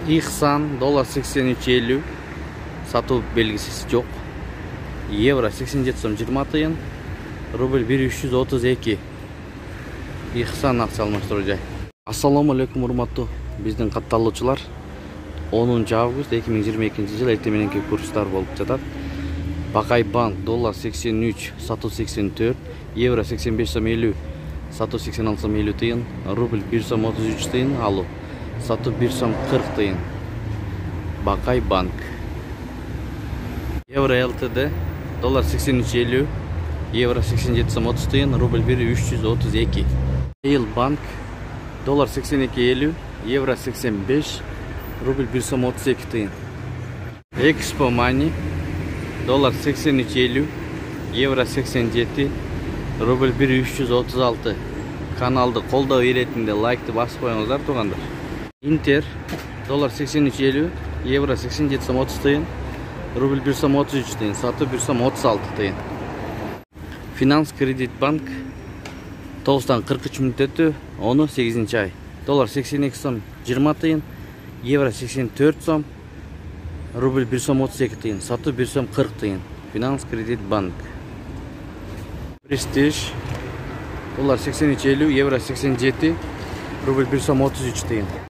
İhsan dolar 83.50 satуу белгисиси жок. Евро 87 сом 20 тыйын. Рубль 1332. Ихсан акча алмаштыруу жай. Ассаламу алейкум урматтуу биздин катталуучулар. 10 август 2022 жыл эртең мененки курстар болуп жатат. Бакай банк доллар 83 сатуу 84, евро 85 сом 50 сатуу 86 сом 50 тыйын, рубль 1 сом 33 тыйын алуу сатуу 1 сом 40 тыйын. Бакай банк. Евро ЛТД доллар 83.50, евро 87 сом 30 тыйын, рубль 1332. Эйл банк доллар 82.50, евро 85, рубль 1 сом 32 тыйын. Экспо Мани доллар 83.50, евро 87, рубль 1336. Каналды колдоо иретинде лайкты басып коюңуздар туугандар. Интер доллар 83.50, евро 87 сом 30 тыйын, рубль 1 сом 33 тыйын, сатуу 1 сом 36 тыйын. Финанс Кредит Банк 9-тан 43 мүнөт өтү, 8 ай. Доллар 82 сом 20 тыйын, евро 84 сом, рубль 1 сом 32 тыйын, сатуу 1 сом 40 тыйын. Финанс Кредит Банк. Престиж доллар 83.50, евро 87, рубль 1 сом 33 тыйын.